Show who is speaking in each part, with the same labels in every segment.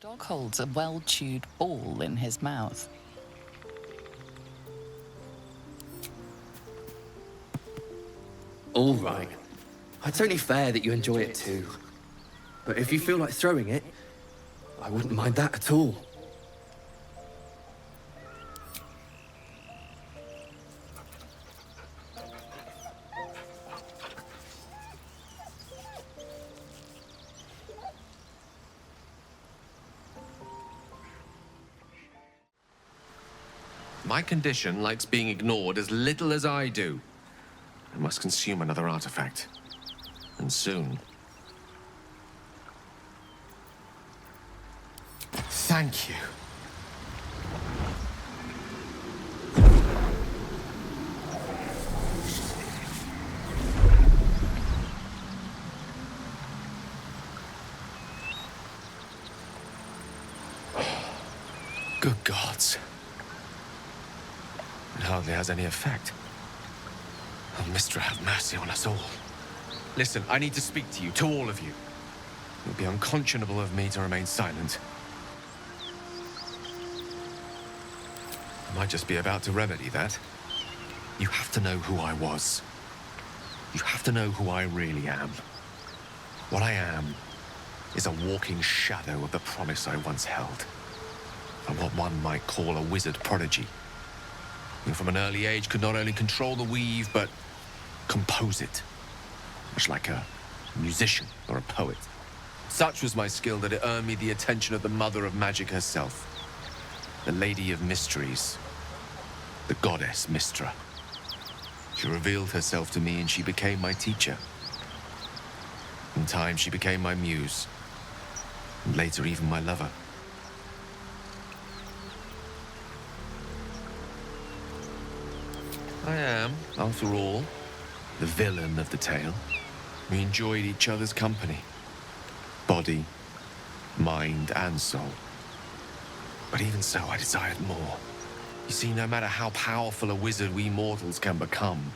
Speaker 1: Dog holds a well-chewed ball in his mouth.
Speaker 2: All right. It's only fair that you enjoy it too. But if you feel like throwing it, I wouldn't mind that at all.
Speaker 3: My condition likes being ignored as little as I do. I must consume another artifact. And soon. Thank you. Good gods. It hardly has any effect. Oh, Mistra, have mercy on us all. Listen, I need to speak to you, to all of you. It would be unconscionable of me to remain silent. I might just be about to remedy that. You have to know who I was. You have to know who I really am. What I am is a walking shadow of the promise I once held. And what one might call a wizard prodigy. Who from an early age could not only control the weave, but compose it. Much like a musician or a poet. Such was my skill that it earned me the attention of the mother of magic herself. The Lady of Mysteries. The goddess Mistra. She revealed herself to me and she became my teacher. In time, she became my muse. And later, even my lover. I am, after all, the villain of the tale. We enjoyed each other's company. Body, mind, and soul. But even so, I desired more. You see, no matter how powerful a wizard we mortals can become,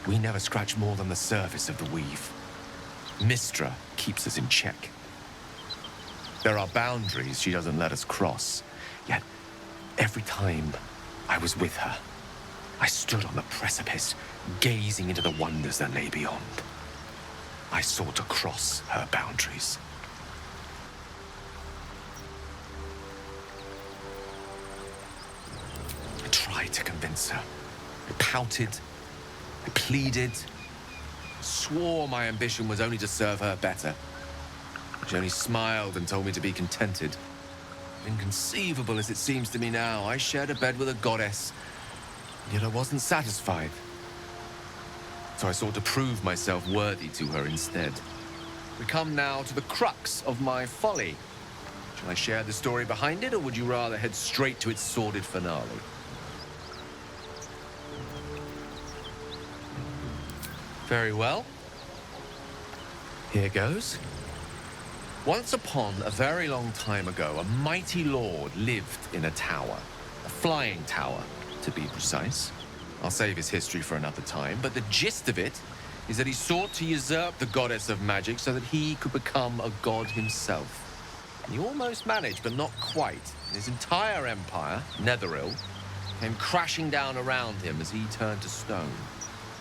Speaker 3: we never scratch more than the surface of the weave. Mistra keeps us in check. There are boundaries she doesn't let us cross. Yet, every time I was with her, I stood on the precipice, gazing into the wonders that lay beyond. I sought to cross her boundaries. I tried to convince her. I pouted. I pleaded. Swore my ambition was only to serve her better. She only smiled and told me to be contented. Inconceivable as it seems to me now, I shared a bed with a goddess. Yet I wasn't satisfied. So I sought to prove myself worthy to her instead. We come now to the crux of my folly. Shall I share the story behind it, or would you rather head straight to its sordid finale? Very well. Here goes. Once upon a very long time ago, a mighty lord lived in a tower. A flying tower, to be precise. I'll save his history for another time, but the gist of it is that he sought to usurp the goddess of magic so that he could become a god himself. He almost managed, but not quite. His entire empire, Netheril, came crashing down around him as he turned to stone.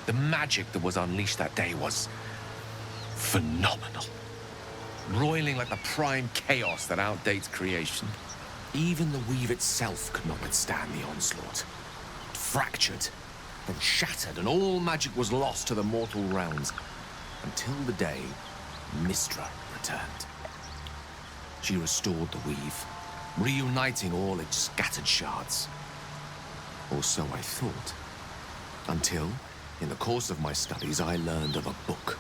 Speaker 3: The magic that was unleashed that day was phenomenal. Roiling like the prime chaos that outdates creation. Even the weave itself could not withstand the onslaught. It fractured, then shattered, and all magic was lost to the mortal realms. Until the day Mistra returned. She restored the weave, reuniting all its scattered shards. Or so I thought. Until, in the course of my studies, I learned of a book.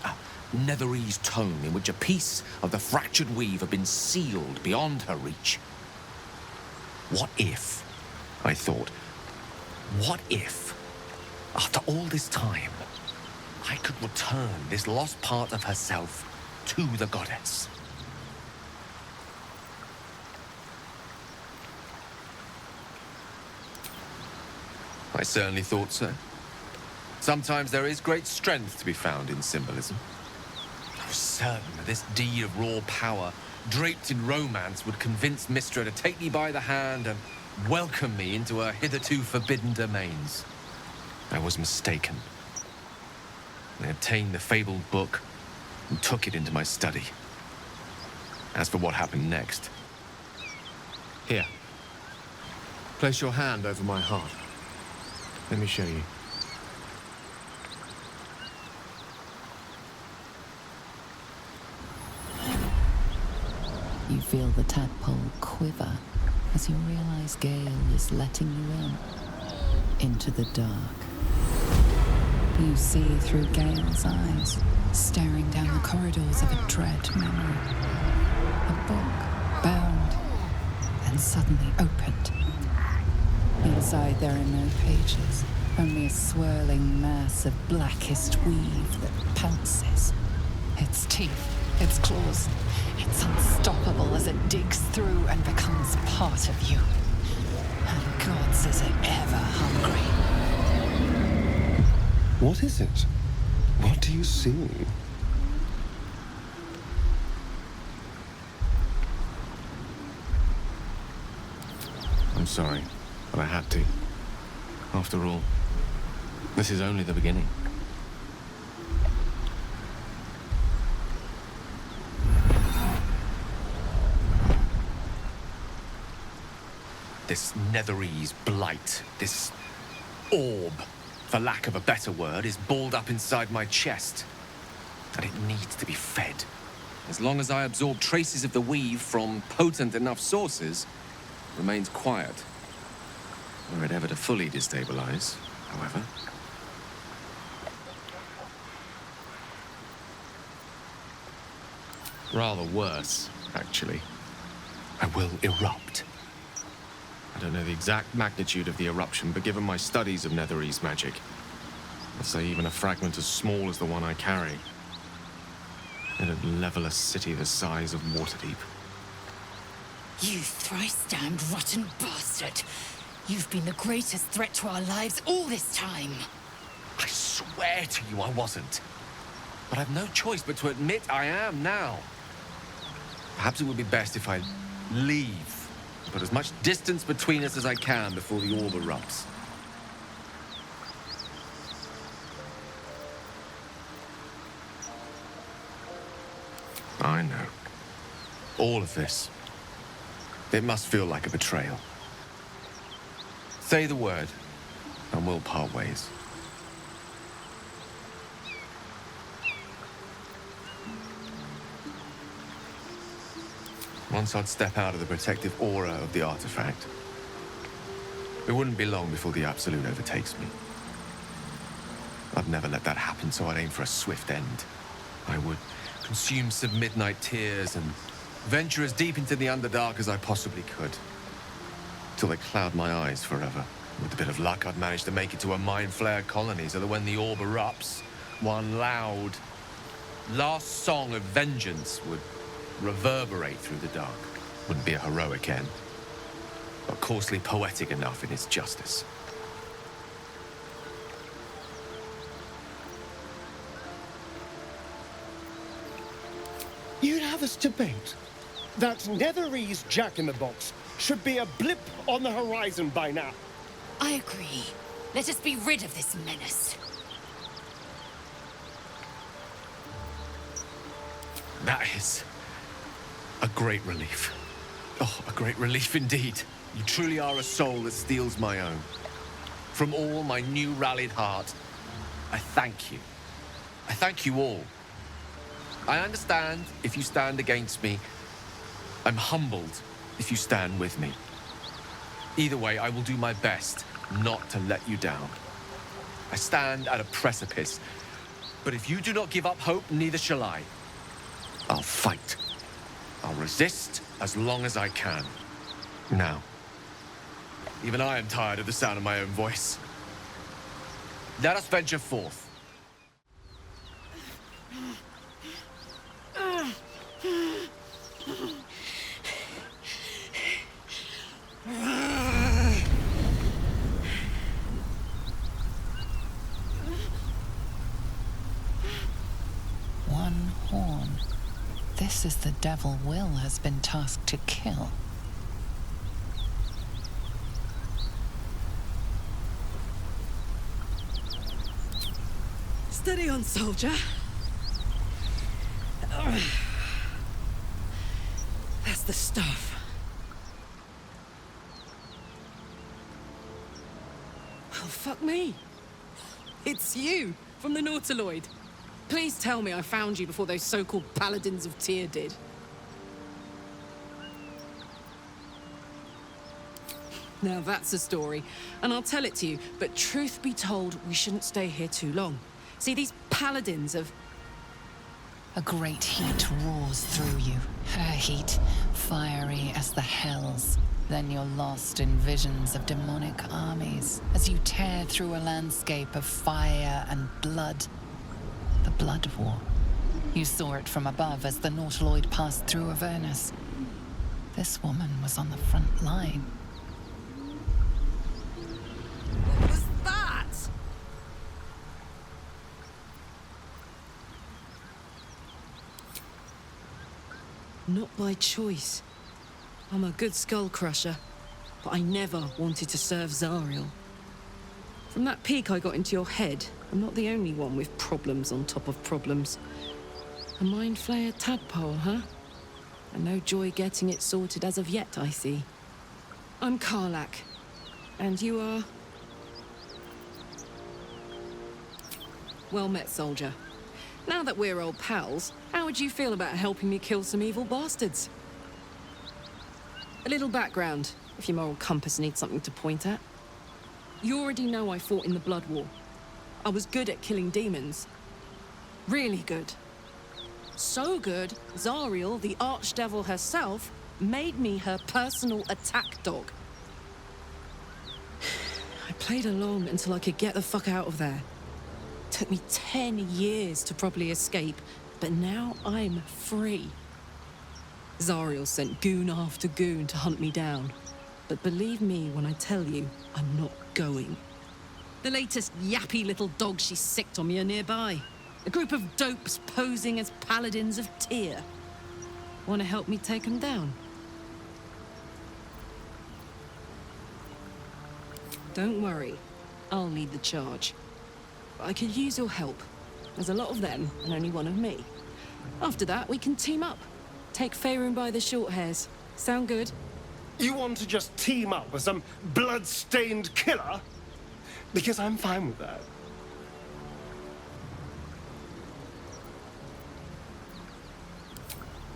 Speaker 3: A Netherese tome in which a piece of the fractured weave had been sealed beyond her reach. What if, I thought, what if, after all this time, I could return this lost part of herself to the goddess? I certainly thought so. Sometimes there is great strength to be found in symbolism. I was certain that this deed of raw power, draped in romance, would convince Mistra to take me by the hand and welcome me into her hitherto forbidden domains. I was mistaken. I obtained the fabled book and took it into my study. As for what happened next... Here. Place your hand over my heart. Let me show you.
Speaker 1: You feel the tadpole quiver as you realize Gale is letting you into the dark. You see through Gale's eyes, staring down the corridors of a dread memory. A book, bound, and suddenly opened. Inside there are no pages, only a swirling mass of blackest weave that pounces. Its teeth, its claws, it's unstoppable as it digs through and becomes part of you. And gods, is it ever hungry.
Speaker 4: What is it? What do you see?
Speaker 3: I'm sorry, but I had to. After all, this is only the beginning. This Netherese blight, this orb, for lack of a better word, is balled up inside my chest. And it needs to be fed. As long as I absorb traces of the weave from potent enough sources, it remains quiet. Were it ever to fully destabilize, however. Rather worse, actually. I will erupt. I don't know the exact magnitude of the eruption, but given my studies of Netherese magic, I'd say even a fragment as small as the one I carry, it'd level a city the size of Waterdeep.
Speaker 5: You thrice-damned rotten bastard! You've been the greatest threat to our lives all this time!
Speaker 3: I swear to you I wasn't. But I've no choice but to admit I am now. Perhaps it would be best if I leave. Put as much distance between us as I can before the orb erupts. I know. All of this. It must feel like a betrayal. Say the word, and we'll part ways. Once I'd step out of the protective aura of the artifact, it wouldn't be long before the Absolute overtakes me. I'd never let that happen, so I'd aim for a swift end. I would consume some midnight tears and venture as deep into the Underdark as I possibly could, till they cloud my eyes forever. With a bit of luck, I'd manage to make it to a mind flare colony, so that when the orb erupts, one loud, last song of vengeance would reverberate through the dark. Wouldn't be a heroic end, but coarsely poetic enough in its justice.
Speaker 6: You'd have us debate that Netherese Jack-in-the-Box should be a blip on the horizon by now.
Speaker 5: I agree. Let us be rid of this menace.
Speaker 3: That is a great relief. Oh, a great relief indeed. You truly are a soul that steals my own. From all my new rallied heart, I thank you. I thank you all. I understand if you stand against me. I'm humbled if you stand with me. Either way, I will do my best not to let you down. I stand at a precipice, but if you do not give up hope, neither shall I. I'll fight. I'll resist as long as I can. Now, even I am tired of the sound of my own voice. Let us venture forth.
Speaker 1: One horn forces the devil Will has been tasked to kill.
Speaker 7: Steady on, soldier. That's the stuff. Well, fuck me. It's you, from the Nautiloid. Please tell me I found you before those so-called paladins of Tyr did. Now that's a story, and I'll tell it to you, but truth be told, we shouldn't stay here too long. See, these paladins of...
Speaker 1: A great heat roars through you. Her heat, fiery as the hells. Then you're lost in visions of demonic armies as you tear through a landscape of fire and blood. The Blood War. You saw it from above as the Nautiloid passed through Avernus. This woman was on the front line.
Speaker 7: What was that? Not by choice. I'm a good skull crusher, but I never wanted to serve Zariel. From that peek I got into your head, I'm not the only one with problems on top of problems. A mind flayer tadpole, huh? And no joy getting it sorted as of yet, I see. I'm Karlak. And you are? Well met, soldier. Now that we're old pals, how would you feel about helping me kill some evil bastards? A little background, if your moral compass needs something to point at. You already know I fought in the Blood War. I was good at killing demons. Really good. So good, Zariel, the archdevil herself, made me her personal attack dog. I played along until I could get the fuck out of there. Took me 10 years to properly escape, but now I'm free. Zariel sent goon after goon to hunt me down. But believe me when I tell you, I'm not going. The latest yappy little dogs she sicked on me are nearby. A group of dopes posing as paladins of Tyr. Want to help me take them down? Don't worry, I'll lead the charge. But I could use your help. There's a lot of them, and only one of me. After that, we can team up. Take Faerun by the short hairs. Sound good?
Speaker 6: You want to just team up with some blood-stained killer? Because I'm fine with that.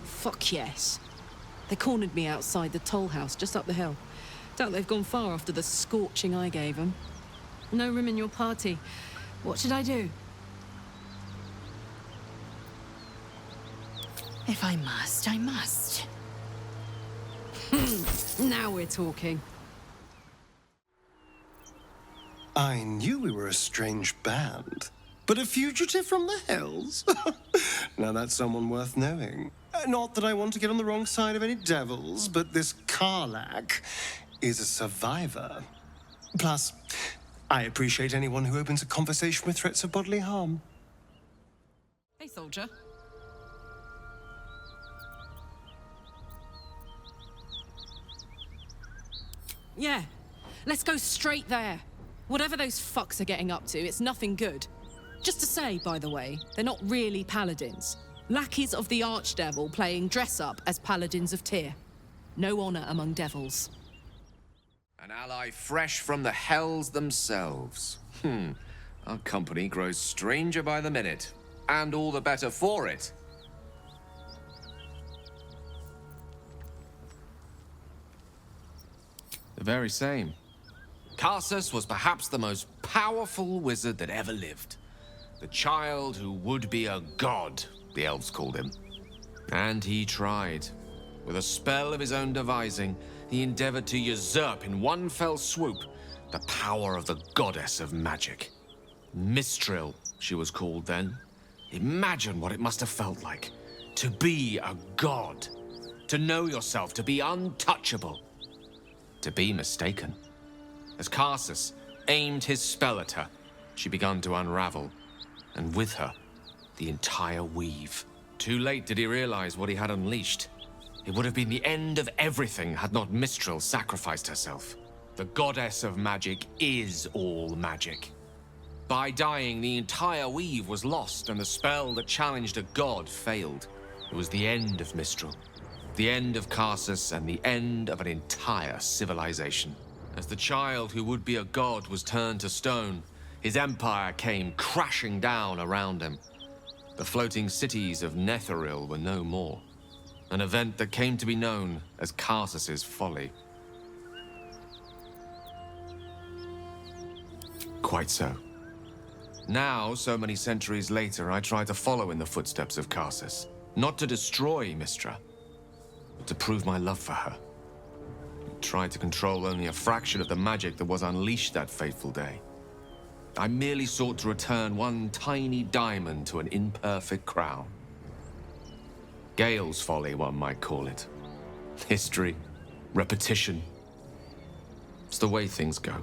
Speaker 7: Fuck yes. They cornered me outside the toll house just up the hill. Doubt they've gone far after the scorching I gave them. No room in your party. What should I do?
Speaker 5: If I must, I must.
Speaker 7: Now we're talking.
Speaker 6: I knew we were a strange band, but a fugitive from the hells? Now that's someone worth knowing. Not that I want to get on the wrong side of any devils, but this Karlak is a survivor. Plus, I appreciate anyone who opens a conversation with threats of bodily harm.
Speaker 7: Hey, soldier. Yeah, let's go straight there. Whatever those fucks are getting up to, it's nothing good. Just to say, by the way, they're not really paladins. Lackeys of the Archdevil playing dress-up as paladins of Tyr. No honor among devils.
Speaker 3: An ally fresh from the hells themselves. Our company grows stranger by the minute, and all the better for it. The very same. Karsus was perhaps the most powerful wizard that ever lived. The child who would be a god, the elves called him. And he tried. With a spell of his own devising, he endeavored to usurp in one fell swoop the power of the goddess of magic. Mistril, she was called then. Imagine what it must have felt like to be a god, to know yourself, to be untouchable, to be mistaken. As Karsus aimed his spell at her, she began to unravel, and with her, the entire weave. Too late did he realize what he had unleashed. It would have been the end of everything had not Mistral sacrificed herself. The goddess of magic is all magic. By dying, the entire weave was lost, and the spell that challenged a god failed. It was the end of Mistral, the end of Karsus, and the end of an entire civilization. As the child who would be a god was turned to stone, his empire came crashing down around him. The floating cities of Netheril were no more. An event that came to be known as Karsus's folly. Quite so. Now, so many centuries later, I try to follow in the footsteps of Karsus. Not to destroy Mystra, but to prove my love for her. I tried to control only a fraction of the magic that was unleashed that fateful day. I merely sought to return one tiny diamond to an imperfect crown. Gale's folly, one might call it. History, repetition. It's the way things go.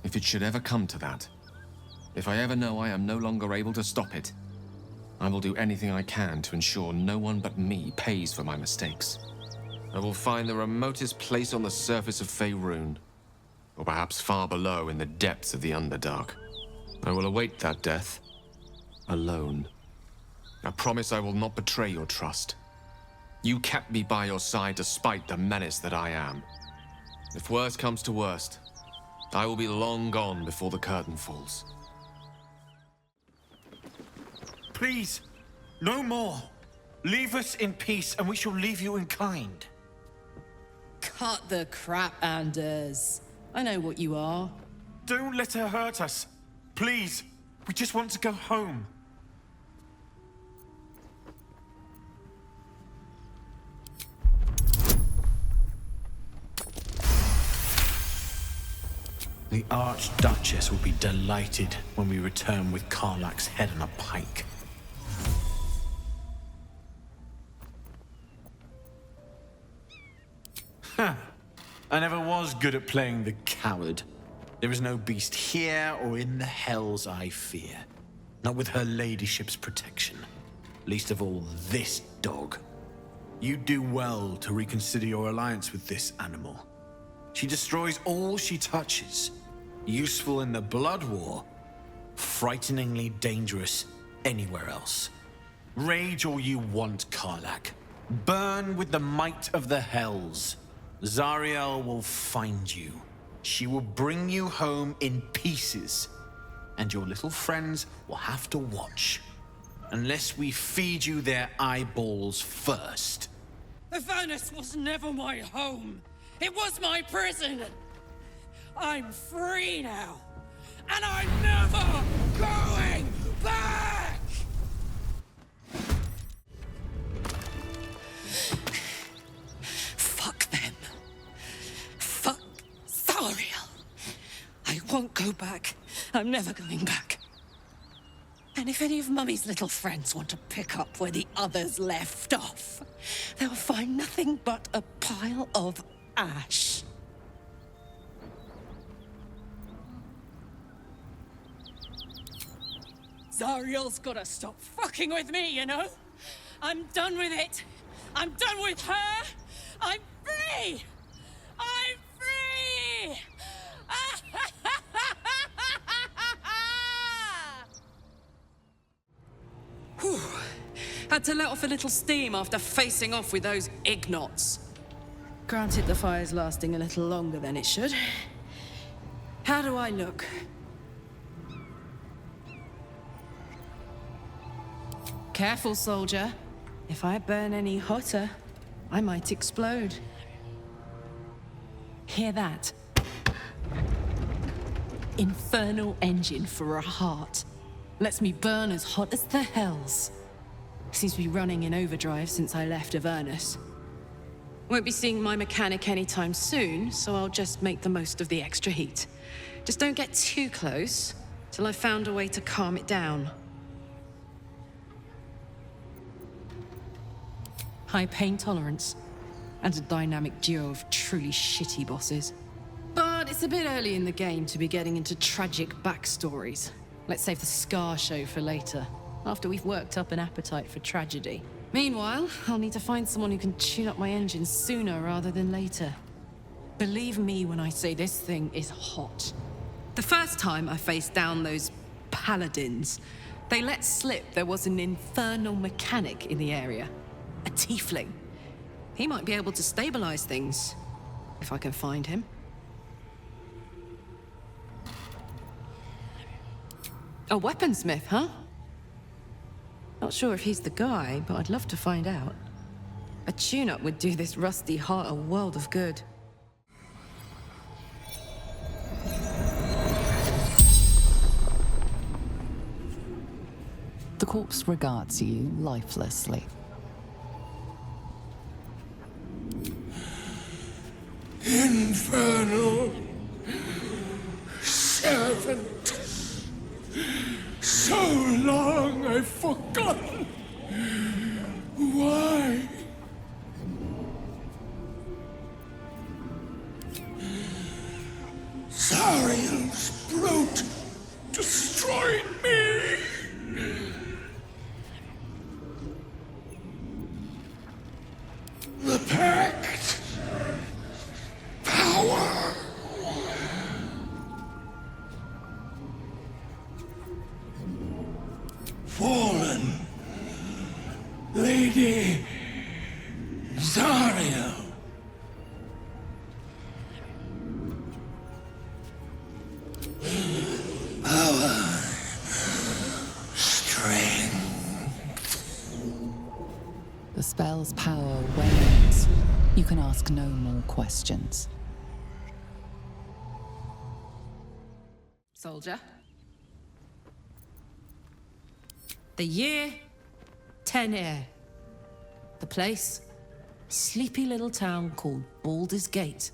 Speaker 3: If it should ever come to that, if I ever know I am no longer able to stop it, I will do anything I can to ensure no one but me pays for my mistakes. I will find the remotest place on the surface of Faerun, or perhaps far below in the depths of the Underdark. I will await that death, alone. I promise I will not betray your trust. You kept me by your side despite the menace that I am. If worst comes to worst, I will be long gone before the curtain falls.
Speaker 8: Please, no more. Leave us in peace and we shall leave you in kind.
Speaker 7: Cut the crap, Anders. I know what you are.
Speaker 8: Don't let her hurt us. Please, we just want to go home. The Archduchess will be delighted when we return with Karlach's head on a pike. Huh. I never was good at playing the coward. There is no beast here or in the hells I fear. Not with her ladyship's protection. Least of all this dog. You do well to reconsider your alliance with this animal. She destroys all she touches. Useful in the blood war. Frighteningly dangerous anywhere else. Rage all you want, Karlach. Burn with the might of the hells. Zariel will find you. She will bring you home in pieces. And your little friends will have to watch. Unless we feed you their eyeballs first.
Speaker 5: Avernus was never my home. It was my prison. I'm free now. And I'm never going back! Fuck them. Fuck Zariel. I won't go back. I'm never going back. And if any of Mummy's little friends want to pick up where the others left off, they'll find nothing but a pile of ash. Zariel's gotta stop fucking with me, you know? I'm done with it. I'm done with her. I'm free. I'm free.
Speaker 7: Whew. Had to let off a little steam after facing off with those ignots. Granted, the fire's lasting a little longer than it should. How do I look? Careful, soldier. If I burn any hotter, I might explode. Hear that? Infernal engine for a heart. Lets me burn as hot as the hells. Seems to be running in overdrive since I left Avernus. Won't be seeing my mechanic anytime soon, so I'll just make the most of the extra heat. Just don't get too close, till I've found a way to calm it down. High pain tolerance, and a dynamic duo of truly shitty bosses. But it's it's a bit early in the game to be getting into tragic backstories. Let's save the Scar show for later, after we've worked up an appetite for tragedy. Meanwhile, I'll need to find someone who can tune up my engine sooner rather than later. Believe me when I say this thing is hot. The first time I faced down those paladins, they let slip there was an infernal mechanic in the area. A tiefling. He might be able to stabilize things, if I can find him. A weaponsmith, huh? Not sure if he's the guy, but I'd love to find out. A tune-up would do this rusty heart a world of good.
Speaker 1: The corpse regards you lifelessly.
Speaker 9: Infernal servant. So long I've forgotten why. Zariel's brute destroyed me. The pact. Power. Fallen. Lady Zariel. Power. Strength.
Speaker 1: The spell's power wanes. You can ask no more questions.
Speaker 7: Soldier. The year, 10 Air. The place, sleepy little town called Baldur's Gate.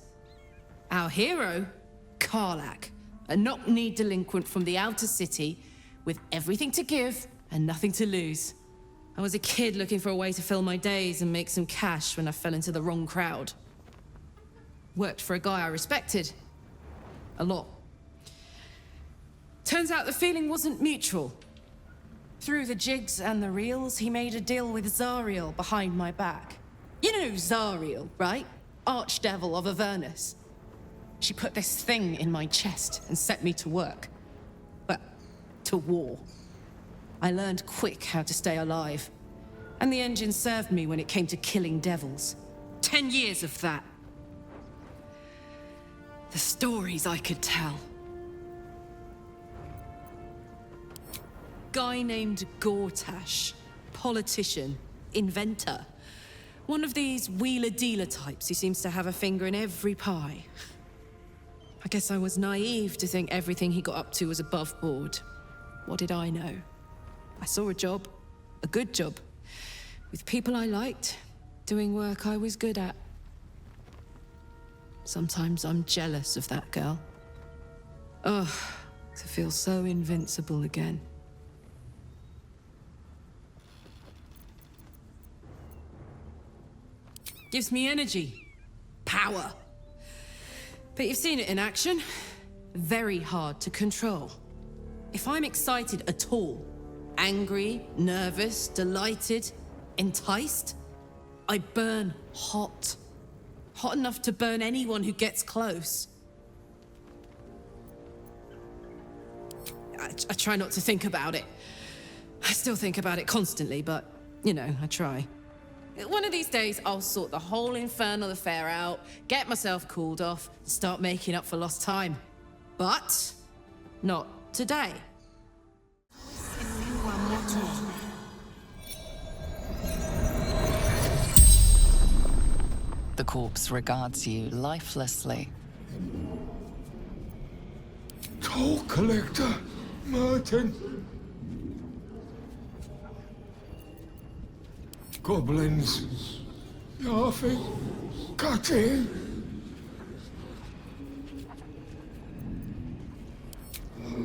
Speaker 7: Our hero, Karlach, a knock-knee delinquent from the outer city with everything to give and nothing to lose. I was a kid looking for a way to fill my days and make some cash when I fell into the wrong crowd. Worked for a guy I respected. A lot. Turns out the feeling wasn't mutual. Through the jigs and the reels, he made a deal with Zariel behind my back. You know Zariel, right? Archdevil of Avernus. She put this thing in my chest and set me to work. Well, to war. I learned quick how to stay alive. And the engine served me when it came to killing devils. 10 years of that. The stories I could tell. Guy named Gortash, politician, inventor. One of these wheeler-dealer types who seems to have a finger in every pie. I guess I was naive to think everything he got up to was above board. What did I know? I saw a job, a good job, with people I liked, doing work I was good at. Sometimes I'm jealous of that girl. Ugh, to feel so invincible again. Gives me energy, power. But you've seen it in action. Very hard to control. If I'm excited at all, angry, nervous, delighted, enticed, I burn hot. Hot enough to burn anyone who gets close. I try not to think about it. I still think about it constantly, but, you know, I try. One of these days, I'll sort the whole infernal affair out, get myself cooled off, and start making up for lost time. But not today.
Speaker 1: The corpse regards you lifelessly.
Speaker 9: Toll collector, Martin. Goblins, laughing, cutting.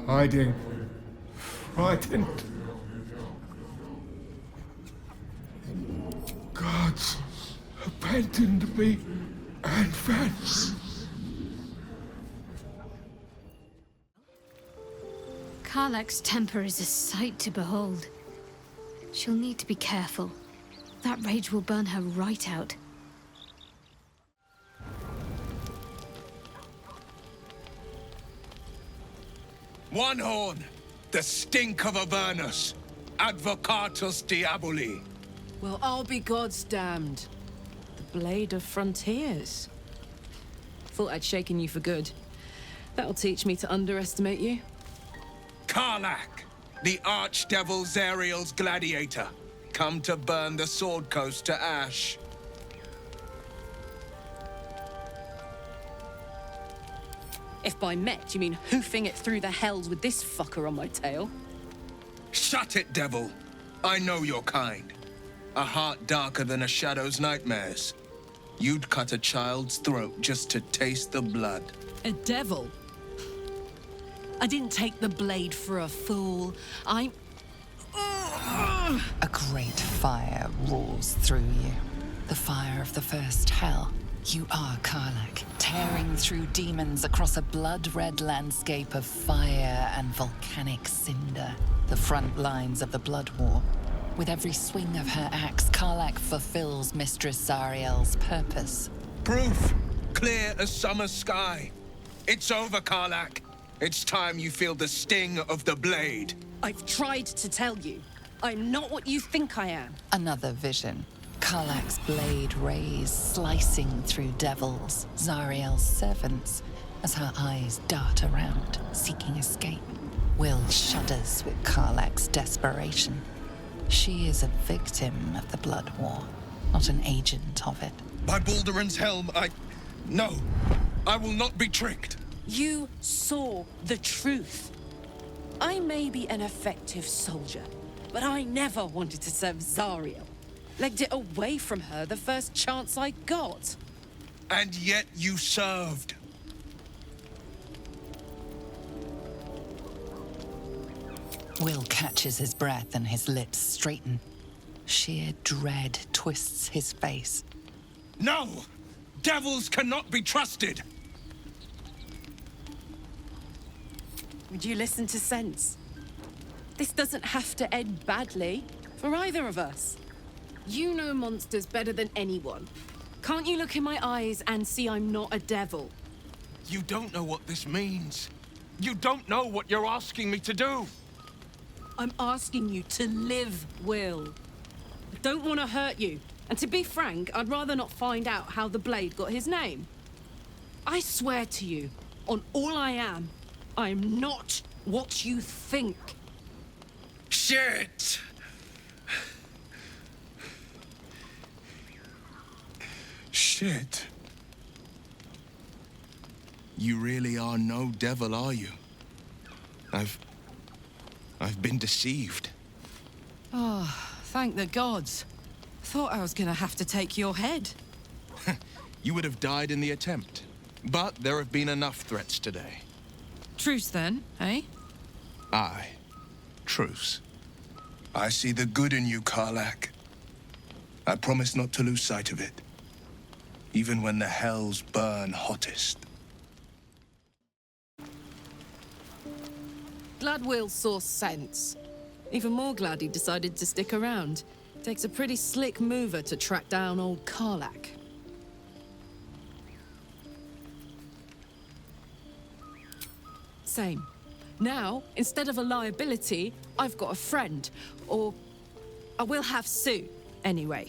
Speaker 9: Hiding, frightened. Gods abandoned me and Vance.
Speaker 10: Karlach's temper is a sight to behold. She'll need to be careful. That rage will burn her right out.
Speaker 11: One horn! The stink of Avernus! Advocatus Diaboli!
Speaker 7: Well, I'll be God's damned. The Blade of Frontiers. Thought I'd shaken you for good. That'll teach me to underestimate you.
Speaker 11: Karlach! The Archdevil Zariel's gladiator, come to burn the Sword Coast to ash.
Speaker 5: If by met you mean hoofing it through the hells with this fucker on my tail.
Speaker 11: Shut it, devil! I know your kind. A heart darker than a shadow's nightmares. You'd cut a child's throat just to taste the blood.
Speaker 7: A devil? I didn't take the blade for a fool. I'm...
Speaker 1: A great fire roars through you. The fire of the first hell. You are Karlach, tearing through demons across a blood-red landscape of fire and volcanic cinder. The front lines of the Blood War. With every swing of her axe, Karlach fulfills Mistress Zariel's purpose.
Speaker 11: Proof! Clear as summer sky. It's over, Karlach. It's time you feel the sting of the blade.
Speaker 5: I've tried to tell you. I'm not what you think I am.
Speaker 1: Another vision. Karlach's blade rays slicing through devils, Zariel's servants, as her eyes dart around, seeking escape. Will shudders with Karlach's desperation. She is a victim of the Blood War, not an agent of it.
Speaker 11: By Balduran's helm, No, I will not be tricked.
Speaker 5: You saw the truth. I may be an effective soldier, but I never wanted to serve Zariel. Legged it away from her the first chance I got.
Speaker 11: And yet you served.
Speaker 1: Will catches his breath and his lips straighten. Sheer dread twists his face.
Speaker 11: No! Devils cannot be trusted!
Speaker 5: Would you listen to sense? This doesn't have to end badly for either of us.
Speaker 7: You know monsters better than anyone. Can't you look in my eyes and see I'm not a devil?
Speaker 11: You don't know what this means. You don't know what you're asking me to do.
Speaker 7: I'm asking you to live, Will. I don't want to hurt you. And to be frank, I'd rather not find out how the Blade got his name. I swear to you, on all I am, I'm not what you think.
Speaker 11: Shit! Shit. You really are no devil, are you? I've been deceived.
Speaker 7: Oh, thank the gods. Thought I was gonna have to take your head.
Speaker 11: You would have died in the attempt. But there have been enough threats today.
Speaker 7: Truce then, eh?
Speaker 11: Aye. Truce. I see the good in you, Karlach. I promise not to lose sight of it. Even when the hells burn hottest.
Speaker 7: Glad Will saw sense. Even more glad he decided to stick around. Takes a pretty slick mover to track down old Karlach. Same. Now, instead of a liability, I've got a friend. Or I will have Sue, anyway.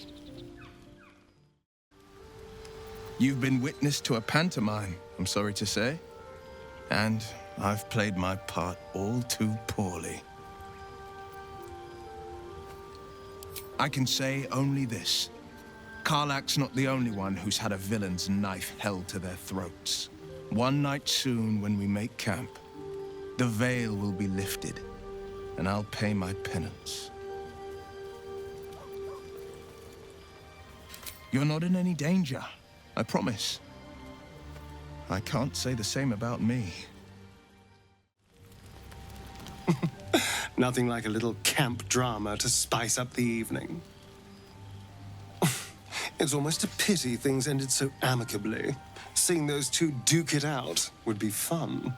Speaker 11: You've been witness to a pantomime, I'm sorry to say. And I've played my part all too poorly. I can say only this. Karlach's not the only one who's had a villain's knife held to their throats. One night soon, when we make camp, the veil will be lifted, and I'll pay my penance. You're not in any danger, I promise. I can't say the same about me.
Speaker 6: Nothing like a little camp drama to spice up the evening. It's almost a pity things ended so amicably. Seeing those two duke it out would be fun.